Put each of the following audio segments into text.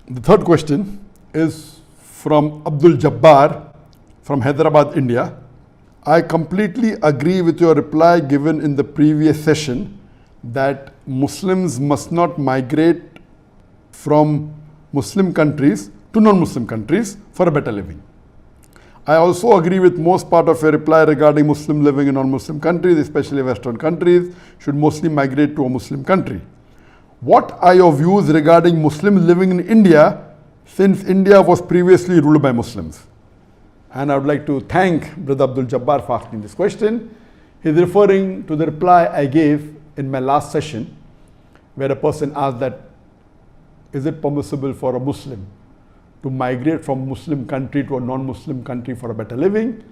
The third question is from Abdul Jabbar from Hyderabad, India. I completely agree with your reply given in the previous session that Muslims must not migrate from Muslim countries to non-Muslim countries for a better living. I also agree with most part of your reply regarding Muslim living in non-Muslim countries, especially Western countries, should mostly migrate to a Muslim country. What are your views regarding Muslims living in India, since India was previously ruled by Muslims? And I would like to thank Brother Abdul Jabbar for asking this question. He's referring to the reply I gave in my last session, where a person asked that, is it permissible for a Muslim to migrate from Muslim country to a non-Muslim country for a better living?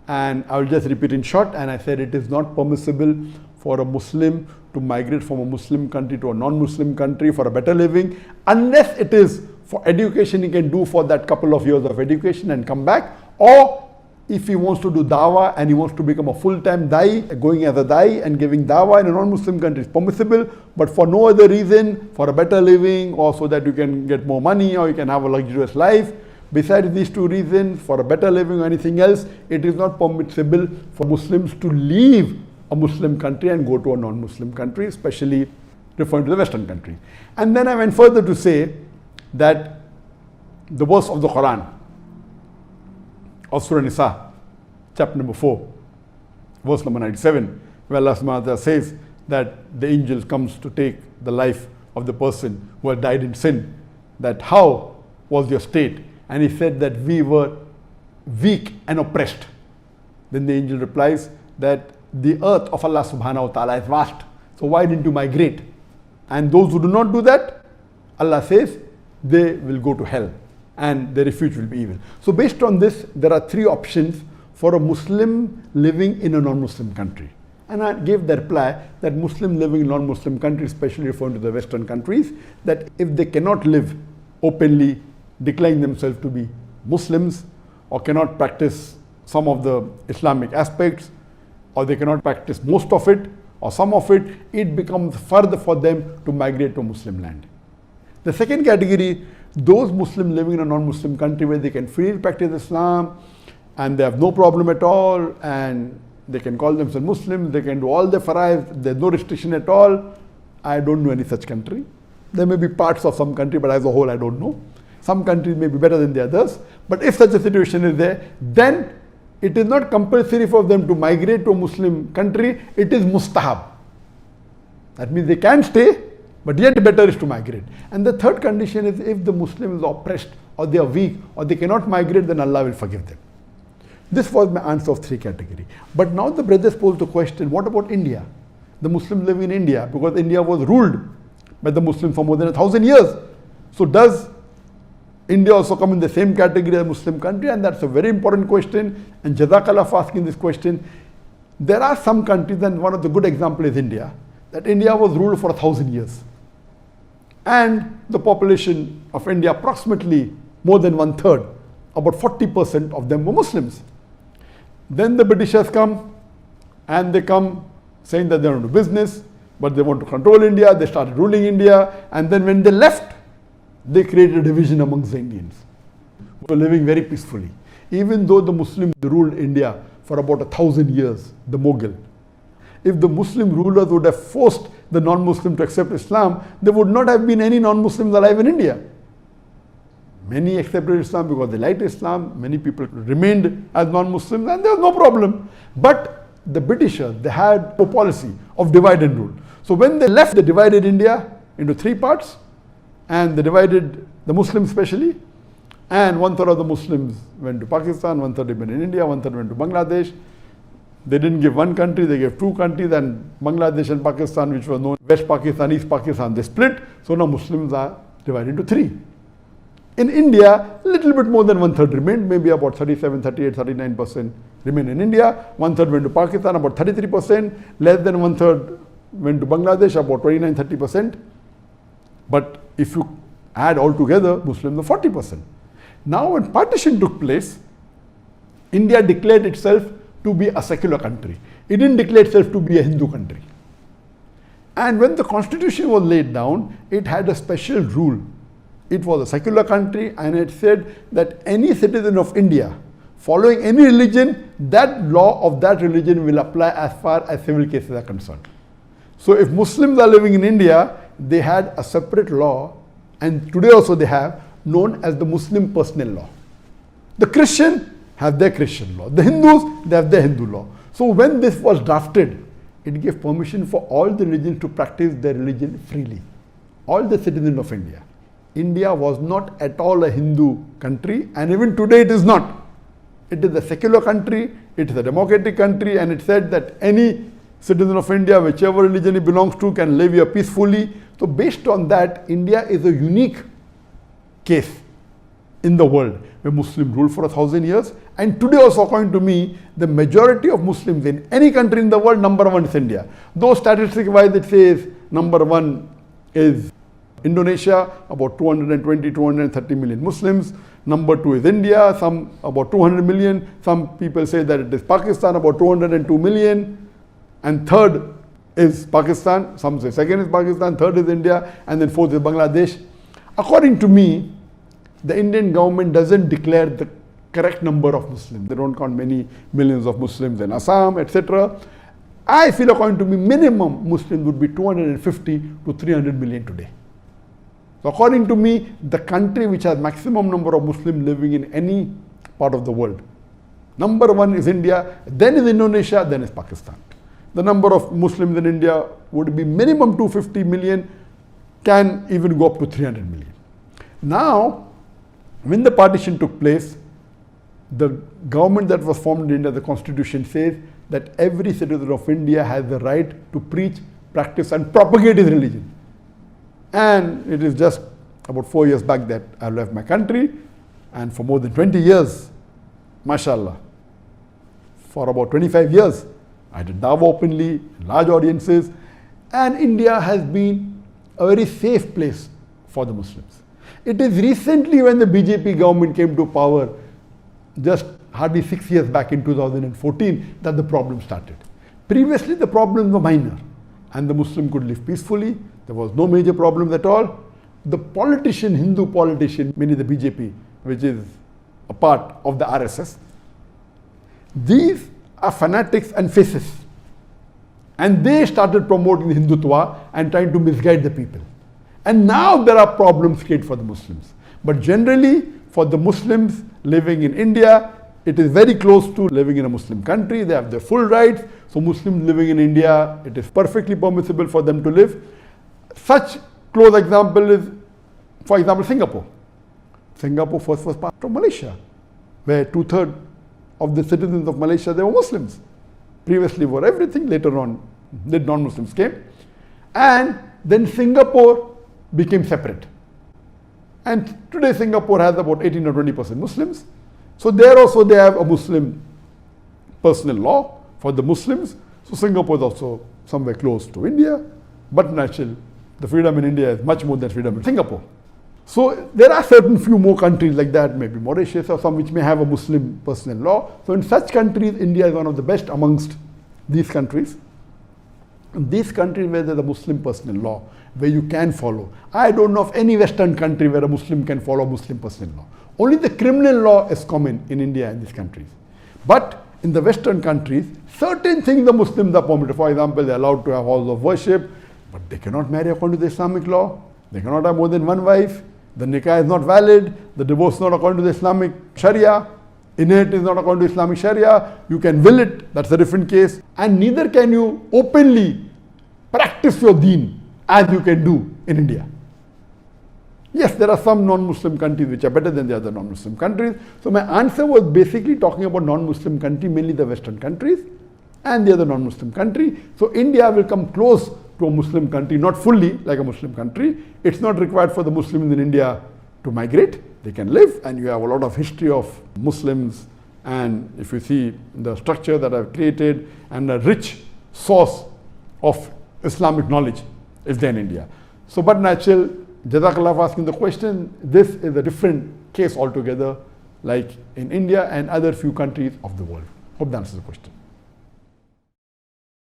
And I will just repeat in short, and I said it is not permissible for a Muslim to migrate from a Muslim country to a non-Muslim country for a better living, unless it is for education. He can do for that couple of years of education and come back, or if he wants to do dawah and he wants to become a full-time da'i, going as a da'i and giving dawah in a non-Muslim country is permissible, but for no other reason, for a better living or so that you can get more money or you can have a luxurious life, besides these two reasons, for a better living or anything else, it is not permissible for Muslims to leave a Muslim country and go to a non-Muslim country, especially referring to the Western country. And then I went further to say that the verse of the Quran, of Surah Nisa, chapter number 4, verse number 97, where Allah subhanahu wa ta'ala says that the angel comes to take the life of the person who had died in sin, that how was your state? And he said that we were weak and oppressed. Then the angel replies that the earth of Allah subhanahu wa ta'ala is vast, so why didn't you migrate? And those who do not do that, Allah says, they will go to hell and their refuge will be evil. So based on this, there are three options for a Muslim living in a non-Muslim country. And I gave the reply that Muslim living in non-Muslim countries, especially referring to the Western countries, that if they cannot live openly, declaring themselves to be Muslims, or cannot practice some of the Islamic aspects, or they cannot practice most of it or some of it, it becomes further for them to migrate to Muslim land. The second category, those Muslims living in a non-Muslim country where they can freely practice Islam and they have no problem at all, and they can call themselves Muslims, they can do all the fara'id, there's no restriction at all. I don't know any such country. There may be parts of some country, but as a whole I don't know. Some countries may be better than the others, but if such a situation is there, then it is not compulsory for them to migrate to a Muslim country, it is mustahab. That means they can stay, but yet better is to migrate. And the third condition is if the Muslim is oppressed or they are weak or they cannot migrate, then Allah will forgive them. This was my answer of three categories. But now the brothers posed the question, what about India? The Muslims living in India, because India was ruled by the Muslims for more than 1,000 years. So does India also come in the same category as a Muslim country? And that's a very important question. And Jazakallah for asking this question. There are some countries, and one of the good examples is India, that India was ruled for 1,000 years. And the population of India, approximately more than 1/3, about 40% of them were Muslims. Then the Britishers come, and they come saying that they don't do business, but they want to control India. They started ruling India, and then when they left, they created a division amongst the Indians who were living very peacefully. Even though the Muslims ruled India for about 1,000 years, the Mughal. If the Muslim rulers would have forced the non-Muslim to accept Islam, there would not have been any non-Muslims alive in India. Many accepted Islam because they liked Islam. Many people remained as non-Muslims, and there was no problem. But the Britishers, they had a policy of divide and rule. So when they left, they divided India into three parts, and they divided the Muslims especially, and 1/3 of the Muslims went to Pakistan, 1/3 went in India, 1/3 went to Bangladesh. They didn't give one country, they gave two countries, and Bangladesh and Pakistan, which was known West Pakistan, East Pakistan, they split. So now Muslims are divided into three. In India, a little bit more than 1/3 remained, maybe about 37, 38, 39% remained in India. 1/3 went to Pakistan, about 33%. Less than 1/3 went to Bangladesh, about 29, 30%. But if you add all together, Muslims are 40%. Now when partition took place, India declared itself to be a secular country. It didn't declare itself to be a Hindu country. And when the constitution was laid down, it had a special rule It was a secular country, and it said that any citizen of India following any religion, that law of that religion will apply as far as civil cases are concerned. So if Muslims are living in India, they had a separate law, and today also they have, known as the Muslim personal law. The Christian have their Christian law. The Hindus, they have their Hindu law. So when this was drafted, it gave permission for all the religions to practice their religion freely. All the citizens of India. India was not at all a Hindu country, and even today it is not. It is a secular country, it is a democratic country, and it said that any citizen of India, whichever religion he belongs to, can live here peacefully. So based on that, India is a unique case in the world where Muslims ruled for 1,000 years. And today also, according to me, the majority of Muslims in any country in the world, number one is India. Though statistic-wise it says number one is Indonesia, about 220, 230 million Muslims. Number two is India, some about 200 million. Some people say that it is Pakistan, about 202 million. And third is Pakistan. Some say second is Pakistan, third is India, and then fourth is Bangladesh. According to me, the Indian government doesn't declare the correct number of Muslims. They don't count many millions of Muslims in Assam, etc. I feel, according to me, minimum Muslims would be 250 to 300 million today. So according to me, the country which has maximum number of Muslims living in any part of the world, number one is India, then is Indonesia, then is Pakistan. The number of Muslims in India would be minimum 250 million, can even go up to 300 million. Now, when the partition took place, the government that was formed in India, the constitution says that every citizen of India has the right to preach, practice and propagate his religion. And it is just about 4 years back that I left my country, and for more than 20 years, mashallah, for about 25 years, I did dawah openly, large audiences, and India has been a very safe place for the Muslims. It is recently when the BJP government came to power, just hardly 6 years back in 2014, that the problem started. Previously, the problems were minor, and the Muslim could live peacefully. There was no major problems at all. The politician, Hindu politician, mainly the BJP, which is a part of the RSS, these are fanatics and fascists. And they started promoting the Hindutva and trying to misguide the people. And now there are problems created for the Muslims. But generally, for the Muslims living in India, it is very close to living in a Muslim country. They have their full rights. So Muslims living in India, it is perfectly permissible for them to live. Such close example is, for example, Singapore. Singapore first was part of Malaysia, where 2/3 of the citizens of Malaysia, they were Muslims. Previously were everything, later on the non-Muslims came. And then Singapore became separate. And today Singapore has about 18 or 20% Muslims. So there also they have a Muslim personal law for the Muslims. So Singapore is also somewhere close to India. But naturally, the freedom in India is much more than freedom in Singapore. So there are certain few more countries like that, maybe Mauritius or some which may have a Muslim personal law. So in such countries, India is one of the best amongst these countries. In these countries where there's a Muslim personal law, where you can follow. I don't know of any Western country where a Muslim can follow Muslim personal law. Only the criminal law is common in India and these countries. But in the Western countries, certain things the Muslims are permitted. For example, they're allowed to have halls of worship, but they cannot marry according to the Islamic law. They cannot have more than one wife. The nikah is not valid. The divorce is not according to the Islamic Sharia. Inheritance is not according to Islamic Sharia. You can will it, that's a different case. And neither can you openly practice your deen as you can do in India. Yes, there are some non-Muslim countries which are better than the other non-Muslim countries. So my answer was basically talking about non-Muslim countries, mainly the Western countries and the other non-Muslim country. So India will come close to a Muslim country, not fully like a Muslim country. It's not required for the Muslims in India to migrate. They can live, and you have a lot of history of Muslims, and if you see the structure that I've created and a rich source of Islamic knowledge is there in India. So, but natural, Jazakallah for asking the question. This is a different case altogether, like in India and other few countries of the world. Hope that answers the question.